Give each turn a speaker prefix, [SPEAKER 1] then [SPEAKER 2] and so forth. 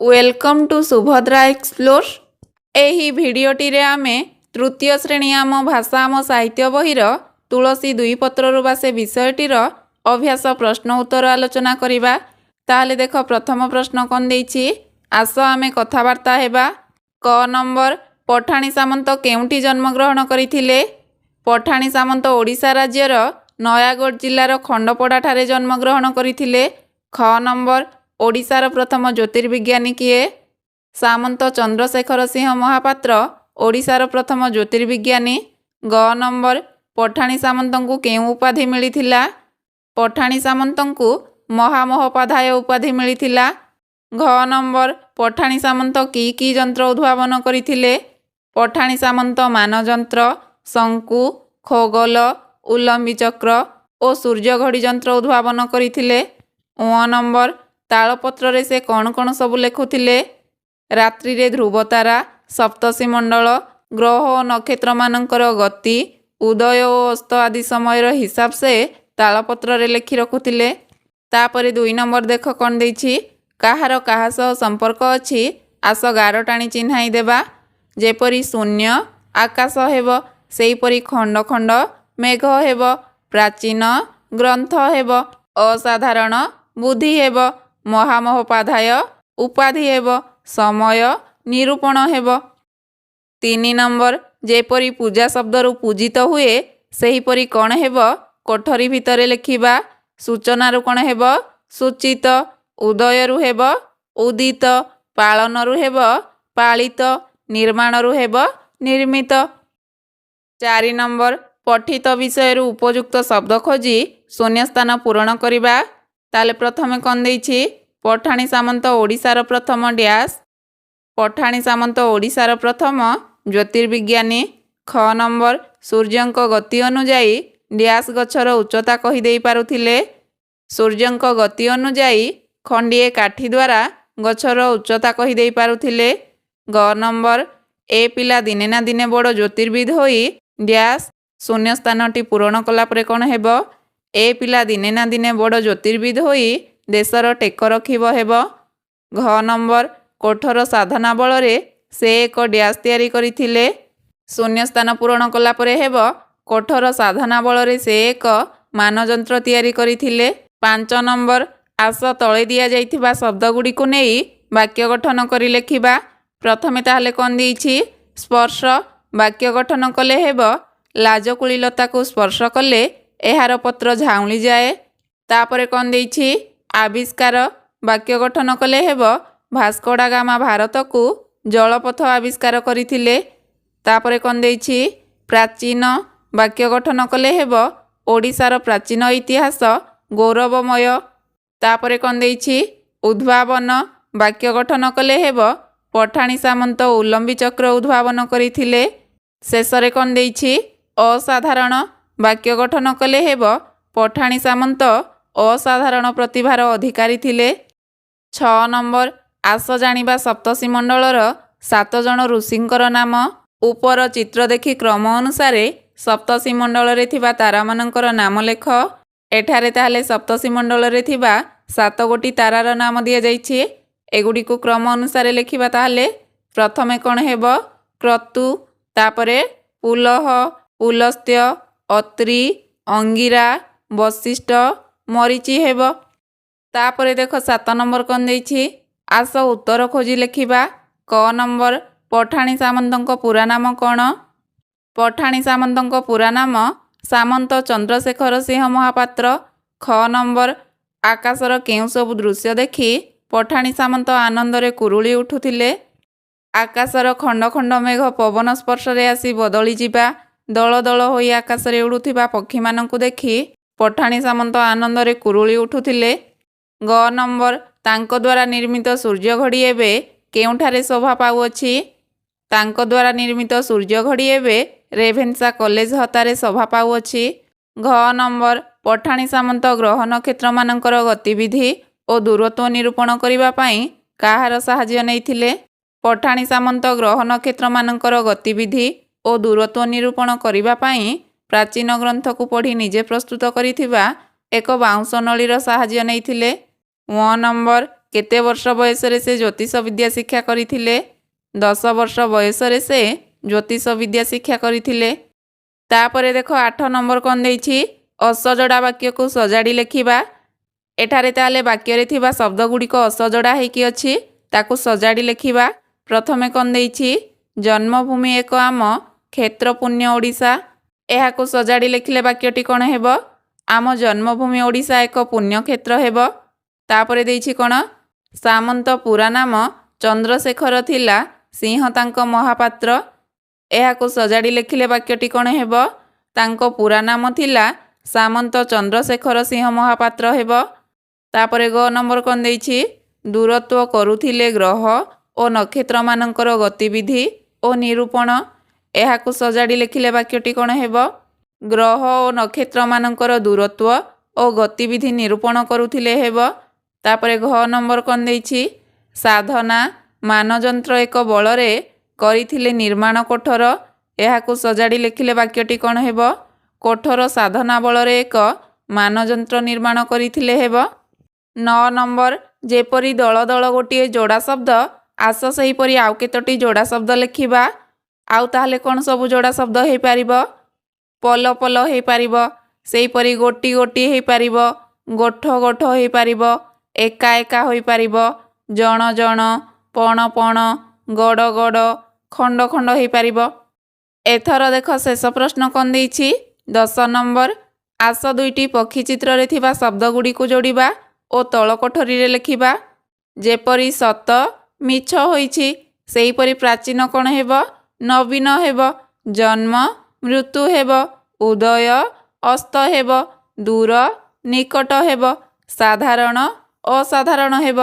[SPEAKER 1] Welcome to Subhadra explore. एही भिडियोटी रे आमे तृतीय श्रेणी आम भाषा आम साहित्य बहिर तुलसी दुई पत्ररु बासे विषयटीर अभ्यास प्रश्न उत्तर आलोचना करिबा। ताहले देख प्रथम प्रश्न कौन देइछि, आस आमे कथाबार्ता हेबा। क नंबर, पठाणी सामंत केउंठी जन्मग्रहण करिथिले? पठाणी सामंत ओडिशा राज्यर नयागढ़ जिल्लार खंडपड़ा ठारे जन्मग्रहण करिथिले। ख नंबर, ओडिशार प्रथम ज्योतिर्विज्ञानी किए? सामंत चंद्रशेखर सिंह महापात्र ओडिशार प्रथम ज्योतिर्विज्ञानी। ग नंबर, पठाणी सामंतंकु केउ उपाधि मिलिथिला? पठाणी सामंतंकु महामहोपाध्याय उपाधि मिलिथिला। घ नंबर, पठाणी सामंत की जंत्र उद्भावन करिथिले? पठाणी सामंत मानजंत्र, शंकु, खोगल, उल्लंबी चक्र और सूर्यघड़ी जंत्र उद्भावन करिथिले। उ नंबर, तालपत्र रे से कौन कौन सबु लेखुथिले? रात्रि रे ध्रुवतारा, सप्तर्षि मंडल, ग्रह और नक्षत्र मानकर गति, उदय और अस्त आदि समय हिसाब से तालपत्र रे लेखि रखुथिले। तापरे 2 नंबर देख कौन देछि, काहार काहा सह संपर्क अछि आस गार टाणी चिन्हाई देबा। जेपरी शून्य आकाश हेब, सेहीपरि खंड खंड मेघ हेब, प्राचीन ग्रंथ हेब, असाधारण बुद्धि हेब, महामहोपाध्याय उपाधि हेब, समय निरूपण हेब। 3 नंबर, जेपरी पूजा शब्दरु पूजित हुए सेहीपरि कौन हेब? कोठरी भितरे लेखिबा। सूचनारु कौन हेब? सूचित। उदयरु हेब उदित, पालनरु हेब पालित, निर्माणरु हेब निर्मित। 4 नंबर, पठित विषय उपयुक्त शब्द खोजी शून्यस्थान पूरण करिबा। ताले प्रथमे कौन देछि, पठाणी सामंत ओडिशार प्रथम डैश? पठाणी सामंत ओडिशार प्रथम ज्योतिर्विज्ञानी। ख नंबर, सूर्यंक गति अनुजाई डैश गछर उच्चता कहि देई पारुथिले? सूर्यंक गति अनुजाई खंडिए काठी द्वारा गछर उच्चता कहि देई पारुथिले। ग नंबर, ए पिला दिने ना दिने बड़ ज्योतिर्विद होई डैश शून्यस्थानटी पूरण कला परे कौन हेब? ए पिला दिने ना दिने बड़ ज्योतिर्विद होई देशर टेक रखिब हेब। घ नंबर, कोठर साधना बलरे से एक डैश तैयारी करिथिले? शून्यस्थान पूरण कला परे हेब, कोठर साधना बलरे से एक मानजंत्र तैयारी करिथिले। 5 नंबर, आस तळे दिया जाइथिबा शब्द गुडी को नेई वाक्य गठन करि लेखिबा। प्रथमे ताहले कौन देछि, स्पर्श। वाक्य गठन कले हेब, लाजकुलीलता को स्पर्श कले एहार पत्र झाउली जाए। तापरे कौन देछि, आविष्कार। वाक्य गठन कले हेब, भास्को डा गामा भारत को जलपथ आविष्कार करिथिले। तापरे कौन देछि, प्राचीन। वाक्य गठन कले हेब, ओडिशार प्राचीन इतिहास गौरवमय। तापरे कौन देछि, उद्भावन। वाक्य गठन कले हेब, पठाणी सामंत उल्लंबी चक्र उद्भावन करिथिले। शेषरे कौन देछि, असाधारण। वाक्य गठन कले हेब, पठाणी सामंत असाधारण प्रतिभार अधिकारी थिले। 6 नंबर, आस जानिबा सप्तर्षि मंडलर 7 जन ऋषिंकर नाम। उपर चित्र देखि क्रम अनुसार सप्तर्षि मंडल रे थिबा तारा मानकर नाम लेख। एठारे ताहले सप्तर्षि मंडल रे थिबा 7 गोटी तारार नाम दिया जाइछि। एगुडी को क्रम अनुसार लेखिबा। ताहले प्रथमे कौन हेब, क्रतु। तापरे पुलह, पुलस्त्य, अत्रि, अंगिरा, वशिष्ठ, मरीचि हेब। तापरे देख 7 नंबर कौन देछि, आस उत्तर खोजी लेखिबा। क नंबर, पठाणी सामंतंक पूरा नाम कौन? पठाणी सामंतंक पूरा नाम सामंत चंद्रशेखर सिंह महापात्र। ख नंबर, आकाशर केउ सब दृश्य देखि पठाणी सामंत आनंदरे कुरुली उठुथिले? आकाशर खंड खंड मेघ पवन स्पर्श रे आसी बदली जिबा, दल दल होई आकाशरे उड़ुथिबा पक्षी मानंकु देखि पठाणी सामंत आनंदरे कुरुली उठुथिले। ग नंबर, तांको द्वारा निर्मित सूर्य घड़ी एबे केउठारे शोभा पाउअछि? तांको द्वारा निर्मित सूर्य घड़ी एबे रेभेन्सा कॉलेज हतारे शोभा पाउअछि। घ नंबर, पठाणी सामंत ग्रह नक्षत्र मानकर गतिविधि और दूरत्व निरूपण करिबा पई काहार साहाय्य नैथिले? पठाणी सामंत ग्रह नक्षत्र मानकर गतिविधि और दूरत्व निरूपण करिबा पई प्राचीन ग्रंथ को पढ़ी निजे प्रस्तुत करिथिबा एक बाउंश नळीर साहाय्य नैथिले। 1 नंबर, କେତେ ବର୍ଷ ବୟସରେ ସେ ଜ୍ୟୋତିଷ ବିଦ୍ୟା ଶିକ୍ଷା କରିଥିଲେ? 10 ବର୍ଷ ବୟସରେ ସେ ଜ୍ୟୋତିଷ ବିଦ୍ୟା ଶିକ୍ଷା କରିଥିଲେ। ତାପରେ ଦେଖ 8 ନମ୍ବର କ'ଣ ଦେଇଛି? ଅସଜଡ଼ା ବାକ୍ୟକୁ ସଜାଡ଼ି ଲେଖିବା। ଏଠାରେ ତାହେଲେ ବାକ୍ୟରେ ଥିବା ଶବ୍ଦ ଗୁଡ଼ିକ ଅସଜଡ଼ା ହେଇକି ଅଛି, ତାକୁ ସଜାଡ଼ି ଲେଖିବା। ପ୍ରଥମେ କ'ଣ ଦେଇଛି? ଜନ୍ମଭୂମି ଏକ ଆମ କ୍ଷେତ୍ରପୁଣ୍ୟ ଓଡ଼ିଶା। ଏହାକୁ ସଜାଡ଼ି ଲେଖିଲେ ବାକ୍ୟଟି କ'ଣ ହେବ? ଆମ ଜନ୍ମଭୂମି ଓଡ଼ିଶା ଏକ ପୁଣ୍ୟକ୍ଷେତ୍ର ହେବ। ତାପରେ ଦେଇଛି କ'ଣ? ସାମନ୍ତ ପୁରା ନାମ ଚନ୍ଦ୍ରଶେଖର ଥିଲା, ସିଂହ ତାଙ୍କ ମହାପାତ୍ର। ଏହାକୁ ସଜାଡ଼ି ଲେଖିଲେ ବାକ୍ୟଟି କ'ଣ ହେବ? ତାଙ୍କ ପୁରା ନାମ ଥିଲା ସାମନ୍ତ ଚନ୍ଦ୍ରଶେଖର ସିଂହ ମହାପାତ୍ର ହେବ। ତାପରେ ଗ ନମ୍ବର କ'ଣ ଦେଇଛି? ଦୂରତ୍ୱ କରୁଥିଲେ ଗ୍ରହ ଓ ନକ୍ଷତ୍ରମାନଙ୍କର ଗତିବିଧି ଓ ନିରୂପଣ। ଏହାକୁ ସଜାଡ଼ି ଲେଖିଲେ ବାକ୍ୟଟି କ'ଣ ହେବ? ଗ୍ରହ ଓ ନକ୍ଷତ୍ରମାନଙ୍କର ଦୂରତ୍ୱ ଓ ଗତିବିଧି ନିରୂପଣ କରୁଥିଲେ ହେବ। ତାପରେ ଘ ନମ୍ବର କ'ଣ ଦେଇଛି? ସାଧନା ମାନଯନ୍ତ୍ର ଏକ ବଳରେ କରିଥିଲେ ନିର୍ମାଣ କୋଠର। ଏହାକୁ ସଜାଡ଼ି ଲେଖିଲେ ବାକ୍ୟଟି କ'ଣ ହେବ? କୋଠର ସାଧନା ବଳରେ ଏକ ମାନଯନ୍ତ୍ର ନିର୍ମାଣ କରିଥିଲେ ହେବ। 9 ନମ୍ବର ଯେପରି ଦଳ ଦଳ ଗୋଟିଏ ଯୋଡ଼ା ଶବ୍ଦ, ଆସ ସେହିପରି ଆଉ କେତୋଟି ଯୋଡ଼ା ଶବ୍ଦ ଲେଖିବା। ଆଉ ତାହେଲେ କ'ଣ ସବୁ ଯୋଡ଼ା ଶବ୍ଦ ହେଇପାରିବ? ପଲ ପଲ ହେଇପାରିବ, ସେହିପରି ଗୋଟି ଗୋଟି ହେଇପାରିବ, ଗୋଠ ଗୋଠ ହେଇପାରିବ, ଏକା ଏକା ହୋଇପାରିବ, ଜଣ ଜଣ, ପଣ ପଣ, ଗଡ଼ ଗଡ଼, ଖଣ୍ଡ ଖଣ୍ଡ ହେଇପାରିବ। ଏଥର ଦେଖ ଶେଷ ପ୍ରଶ୍ନ କ'ଣ ଦେଇଛି? 10 ନମ୍ବର ଆସ ଦୁଇଟି ପକ୍ଷୀ ଚିତ୍ରରେ ଥିବା ଶବ୍ଦ ଗୁଡ଼ିକୁ ଯୋଡ଼ିବା ଓ ତଳ କୋଠରୀରେ ଲେଖିବା। ଯେପରି ସତ ମିଛ ହୋଇଛି, ସେହିପରି ପ୍ରାଚୀନ କ'ଣ ହେବ? ନବୀନ ହେବ, ଜନ୍ମ ମୃତ୍ୟୁ ହେବ, ଉଦୟ ଅସ୍ତ ହେବ, ଦୂର ନିକଟ ହେବ, ସାଧାରଣ ଅସାଧାରଣ ହେବ।